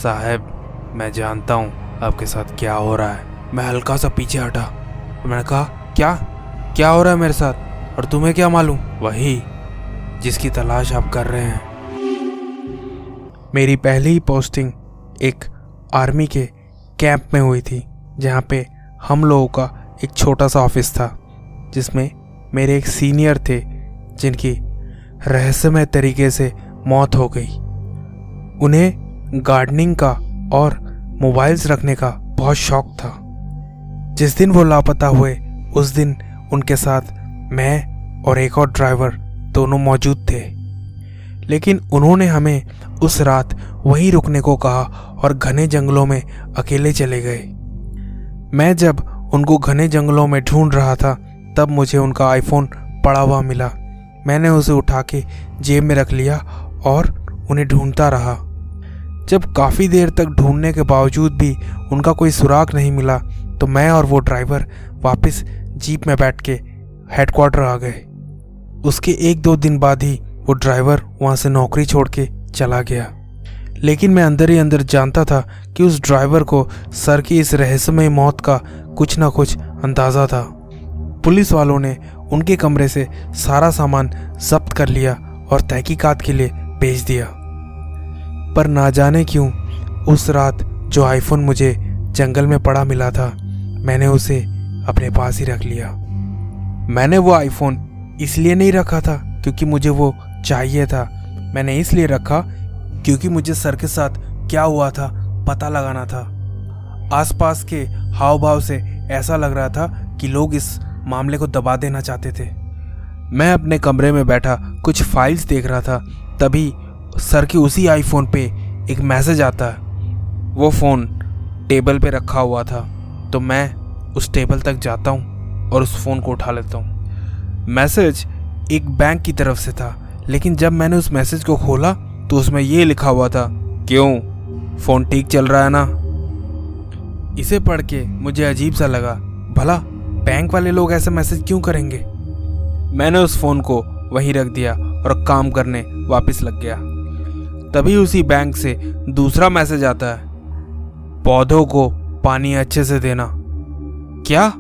साहब, मैं जानता हूँ आपके साथ क्या हो रहा है। मैं हल्का सा पीछे हटा और मैंने कहा, क्या हो रहा है मेरे साथ, और तुम्हें क्या मालूम? वही जिसकी तलाश आप कर रहे हैं। मेरी पहली ही पोस्टिंग एक आर्मी के कैंप में हुई थी, जहाँ पे हम लोगों का एक छोटा सा ऑफिस था, जिसमें मेरे एक सीनियर थे जिनकी रहस्यमय तरीके से मौत हो गई। उन्हें गार्डनिंग का और मोबाइल्स रखने का बहुत शौक था। जिस दिन वो लापता हुए उस दिन उनके साथ मैं और एक और ड्राइवर दोनों मौजूद थे, लेकिन उन्होंने हमें उस रात वहीं रुकने को कहा और घने जंगलों में अकेले चले गए। मैं जब उनको घने जंगलों में ढूंढ रहा था तब मुझे उनका आईफोन पड़ा हुआ मिला। मैंने उसे उठा के जेब में रख लिया और उन्हें ढूंढता रहा। जब काफ़ी देर तक ढूंढने के बावजूद भी उनका कोई सुराग नहीं मिला तो मैं और वो ड्राइवर वापस जीप में बैठ के हेडक्वार्टर आ गए। उसके 1-2 दिन बाद ही वो ड्राइवर वहाँ से नौकरी छोड़ के चला गया, लेकिन मैं अंदर ही अंदर जानता था कि उस ड्राइवर को सर की इस रहस्यमय मौत का कुछ ना कुछ अंदाज़ा था। पुलिस वालों ने उनके कमरे से सारा सामान जब्त कर लिया और तहकीकात के लिए भेज दिया। पर ना जाने क्यों उस रात जो आईफोन मुझे जंगल में पड़ा मिला था, मैंने उसे अपने पास ही रख लिया। मैंने वो आईफोन इसलिए नहीं रखा था क्योंकि मुझे वो चाहिए था। मैंने इसलिए रखा क्योंकि मुझे सर के साथ क्या हुआ था पता लगाना था। आसपास के हाव भाव से ऐसा लग रहा था कि लोग इस मामले को दबा देना चाहते थे। मैं अपने कमरे में बैठा कुछ फाइल्स देख रहा था, तभी सर के उसी आईफोन पे एक मैसेज आता है। वो फ़ोन टेबल पे रखा हुआ था, तो मैं उस टेबल तक जाता हूँ और उस फ़ोन को उठा लेता हूँ। मैसेज एक बैंक की तरफ से था, लेकिन जब मैंने उस मैसेज को खोला तो उसमें ये लिखा हुआ था, क्यों, फ़ोन ठीक चल रहा है ना? इसे पढ़ के मुझे अजीब सा लगा, भला बैंक वाले लोग ऐसा मैसेज क्यों करेंगे? मैंने उस फ़ोन को वहीं रख दिया और काम करने वापस लग गया। तभी उसी बैंक से दूसरा मैसेज आता है, पौधों को पानी अच्छे से देना। क्या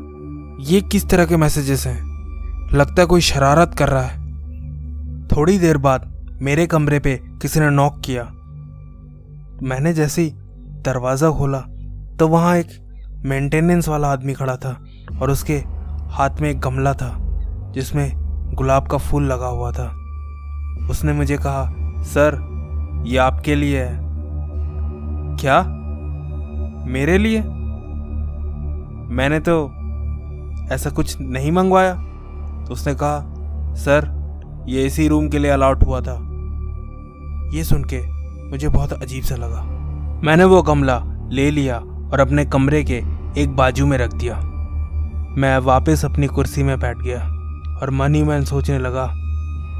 ये किस तरह के मैसेजेस हैं? लगता है कोई शरारत कर रहा है। थोड़ी देर बाद मेरे कमरे पे किसी ने नॉक किया। मैंने जैसे ही दरवाज़ा खोला तो वहाँ एक मेंटेनेंस वाला आदमी खड़ा था और उसके हाथ में एक गमला था जिसमें गुलाब का फूल लगा हुआ था। उसने मुझे कहा, सर ये आपके लिए है। क्या? मेरे लिए? मैंने तो ऐसा कुछ नहीं मंगवाया। तो उसने कहा, सर ये इसी रूम के लिए अलाउड हुआ था। ये सुन के मुझे बहुत अजीब सा लगा। मैंने वो गमला ले लिया और अपने कमरे के एक बाजू में रख दिया। मैं वापस अपनी कुर्सी में बैठ गया और मन ही मन सोचने लगा,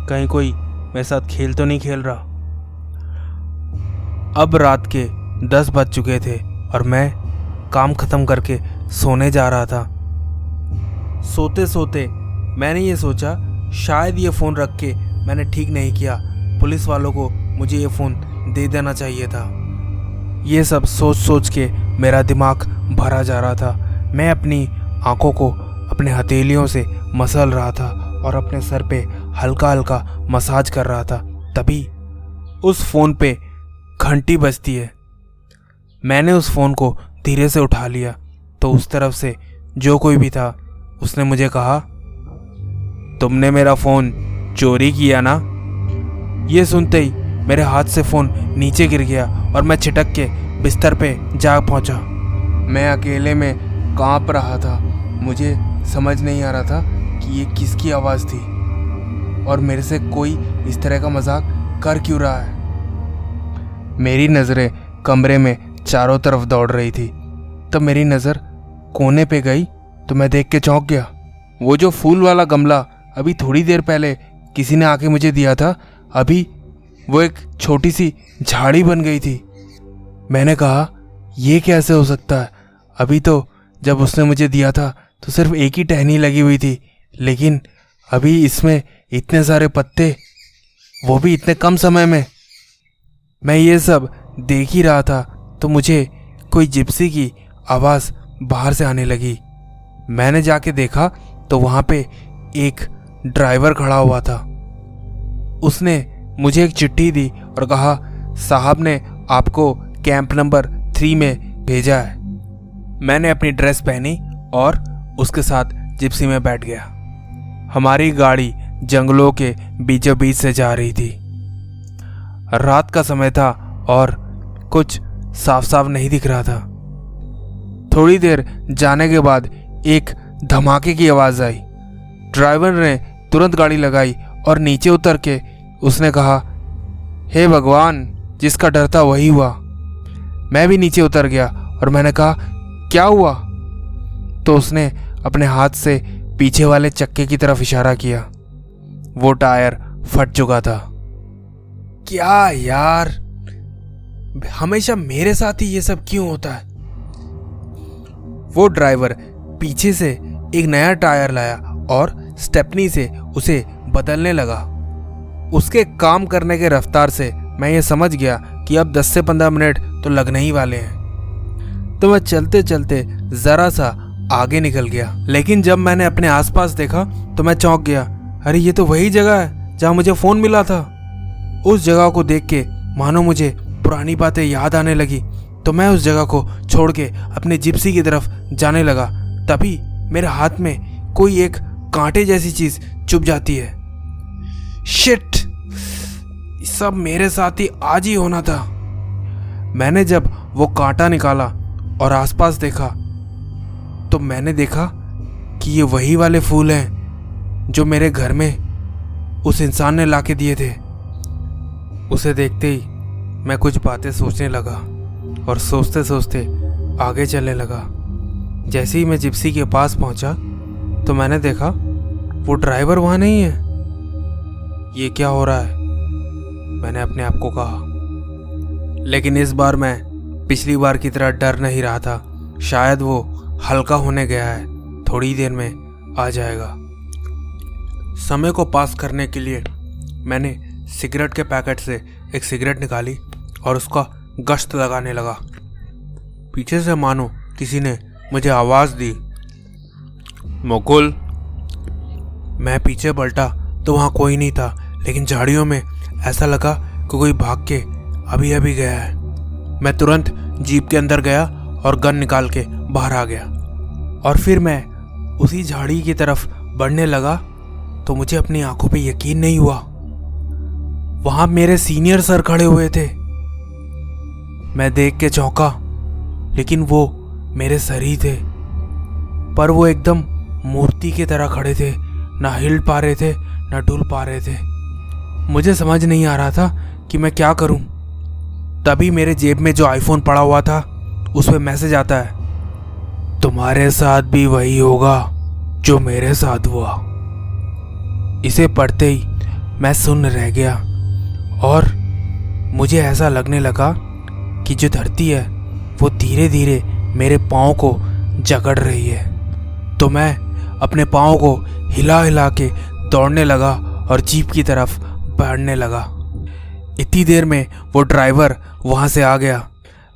कहीं कोई मेरे साथ खेल तो नहीं खेल रहा। अब रात के 10 बज चुके थे और मैं काम ख़त्म करके सोने जा रहा था। सोते सोते मैंने ये सोचा, शायद ये फ़ोन रख के मैंने ठीक नहीं किया, पुलिस वालों को मुझे ये फ़ोन दे देना चाहिए था। ये सब सोच सोच के मेरा दिमाग भरा जा रहा था। मैं अपनी आंखों को अपने हथेलियों से मसल रहा था और अपने सर पे हल्का हल्का मसाज कर रहा था। तभी उस फ़ोन पे घंटी बजती है। मैंने उस फ़ोन को धीरे से उठा लिया तो उस तरफ से जो कोई भी था उसने मुझे कहा, तुमने मेरा फ़ोन चोरी किया ना? ये सुनते ही मेरे हाथ से फ़ोन नीचे गिर गया और मैं छिटक के बिस्तर पे जा पहुंचा। मैं अकेले में कांप रहा था। मुझे समझ नहीं आ रहा था कि ये किसकी आवाज़ थी और मेरे से कोई इस तरह का मजाक कर क्यों रहा है। मेरी नज़रें कमरे में चारों तरफ दौड़ रही थी। तब मेरी नज़र कोने पे गई तो मैं देख के चौंक गया। वो जो फूल वाला गमला अभी थोड़ी देर पहले किसी ने आके मुझे दिया था, अभी वो एक छोटी सी झाड़ी बन गई थी। मैंने कहा, ये कैसे हो सकता है? अभी तो जब उसने मुझे दिया था तो सिर्फ एक ही टहनी लगी हुई थी, लेकिन अभी इसमें इतने सारे पत्ते, वो भी इतने कम समय में। मैं ये सब देख ही रहा था तो मुझे कोई जिप्सी की आवाज़ बाहर से आने लगी। मैंने जाके देखा तो वहाँ पे एक ड्राइवर खड़ा हुआ था। उसने मुझे एक चिट्ठी दी और कहा, साहब ने आपको कैंप नंबर 3 में भेजा है। मैंने अपनी ड्रेस पहनी और उसके साथ जिप्सी में बैठ गया। हमारी गाड़ी जंगलों के बीचों बीच से जा रही थी। रात का समय था और कुछ साफ साफ नहीं दिख रहा था। थोड़ी देर जाने के बाद एक धमाके की आवाज़ आई। ड्राइवर ने तुरंत गाड़ी लगाई और नीचे उतर के उसने कहा, हे भगवान, जिसका डर था वही हुआ। मैं भी नीचे उतर गया और मैंने कहा, क्या हुआ? तो उसने अपने हाथ से पीछे वाले चक्के की तरफ इशारा किया। वो टायर फट चुका था। क्या यार, हमेशा मेरे साथ ही ये सब क्यों होता है? वो ड्राइवर पीछे से एक नया टायर लाया और स्टेपनी से उसे बदलने लगा। उसके काम करने के रफ्तार से मैं ये समझ गया कि अब 10 से 15 मिनट तो लगने ही वाले हैं। तो मैं चलते चलते ज़रा सा आगे निकल गया। लेकिन जब मैंने अपने आसपास देखा तो मैं चौंक गया। अरे ये तो वही जगह है जहाँ मुझे फ़ोन मिला था। उस जगह को देख के मानो मुझे पुरानी बातें याद आने लगी। तो मैं उस जगह को छोड़ के अपने जिप्सी की तरफ जाने लगा। तभी मेरे हाथ में कोई एक कांटे जैसी चीज़ चुभ जाती है। शिट, सब मेरे साथ ही आज ही होना था। मैंने जब वो कांटा निकाला और आसपास देखा तो मैंने देखा कि ये वही वाले फूल हैं जो मेरे घर में उस इंसान ने लाके दिए थे। उसे देखते ही मैं कुछ बातें सोचने लगा और सोचते सोचते आगे चलने लगा। जैसे ही मैं जिप्सी के पास पहुंचा तो मैंने देखा वो ड्राइवर वहाँ नहीं है। ये क्या हो रहा है, मैंने अपने आप को कहा। लेकिन इस बार मैं पिछली बार की तरह डर नहीं रहा था। शायद वो हल्का होने गया है, थोड़ी देर में आ जाएगा। समय को पास करने के लिए मैंने सिगरेट के पैकेट से एक सिगरेट निकाली और उसका गश्त लगाने लगा। पीछे से मानो किसी ने मुझे आवाज़ दी, मुकुल। मैं पीछे पलटा तो वहाँ कोई नहीं था, लेकिन झाड़ियों में ऐसा लगा कि कोई भाग के अभी अभी गया है। मैं तुरंत जीप के अंदर गया और गन निकाल के बाहर आ गया और फिर मैं उसी झाड़ी की तरफ बढ़ने लगा तो मुझे अपनी आंखों पे यकीन नहीं हुआ। वहाँ मेरे सीनियर सर खड़े हुए थे। मैं देख के चौंका, लेकिन वो मेरे सर ही थे, पर वो एकदम मूर्ति की तरह खड़े थे। ना हिल पा रहे थे ना डुल पा रहे थे। मुझे समझ नहीं आ रहा था कि मैं क्या करूं। तभी मेरे जेब में जो आईफोन पड़ा हुआ था उस पर मैसेज आता है, तुम्हारे साथ भी वही होगा जो मेरे साथ हुआ। इसे पढ़ते ही मैं सुन्न रह गया और मुझे ऐसा लगने लगा कि जो धरती है वो धीरे धीरे मेरे पाँव को जकड़ रही है। तो मैं अपने पाँव को हिला हिला के दौड़ने लगा और जीप की तरफ बढ़ने लगा। इतनी देर में वो ड्राइवर वहाँ से आ गया।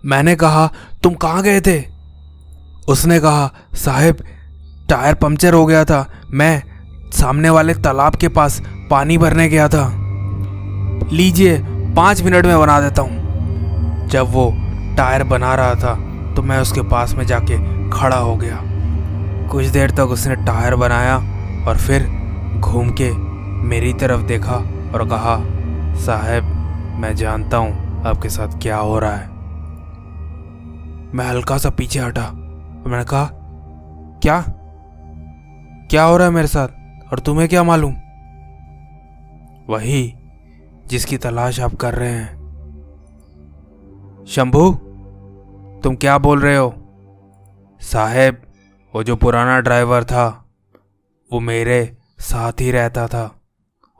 मैंने कहा, तुम कहाँ गए थे? उसने कहा, साहब टायर पंक्चर हो गया था, मैं सामने वाले तालाब के पास पानी भरने गया था। लीजिए 5 मिनट में बना देता हूँ। जब वो टायर बना रहा था तो मैं उसके पास में जाके खड़ा हो गया। कुछ देर तक उसने टायर बनाया और फिर घूम के मेरी तरफ देखा और कहा, साहब मैं जानता हूँ आपके साथ क्या हो रहा है। मैं हल्का सा पीछे हटा और मैंने कहा, क्या हो रहा है मेरे साथ और तुम्हें क्या मालूम? वही जिसकी तलाश आप कर रहे हैं। शंभू, तुम क्या बोल रहे हो? साहब वो जो पुराना ड्राइवर था वो मेरे साथ ही रहता था,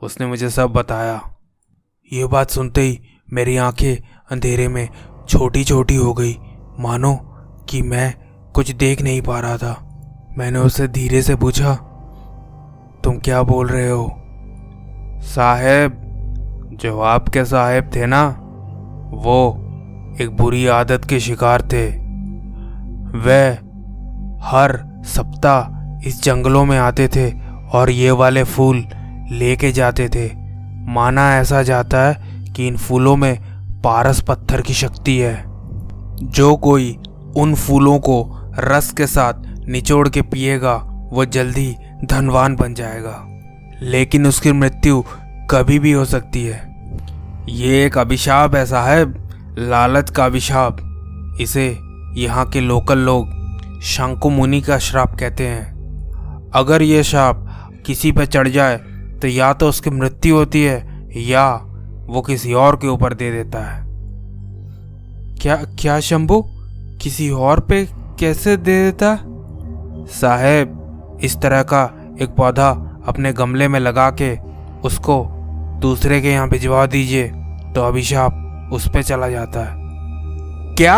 उसने मुझे सब बताया। ये बात सुनते ही मेरी आंखें अंधेरे में छोटी छोटी हो गई, मानो कि मैं कुछ देख नहीं पा रहा था। मैंने उससे धीरे से पूछा, तुम क्या बोल रहे हो? साहब जो आपके साहब थे ना, वो एक बुरी आदत के शिकार थे। वह हर सप्ताह इस जंगलों में आते थे और ये वाले फूल लेके जाते थे। माना ऐसा जाता है कि इन फूलों में पारस पत्थर की शक्ति है। जो कोई उन फूलों को रस के साथ निचोड़ के पिएगा वो जल्दी धनवान बन जाएगा, लेकिन उसकी मृत्यु कभी भी हो सकती है। ये एक अभिशाप है साहब, लालच का अभिशाप। इसे यहाँ के लोकल लोग शंकु मुनि का श्राप कहते हैं। अगर ये श्राप किसी पे चढ़ जाए तो या तो उसकी मृत्यु होती है या वो किसी और के ऊपर दे देता है। क्या शंभू, किसी और पे कैसे दे देता? साहब, इस तरह का एक पौधा अपने गमले में लगा के उसको दूसरे के यहाँ भिजवा दीजिए तो अभिशाप उस पे चला जाता है। क्या?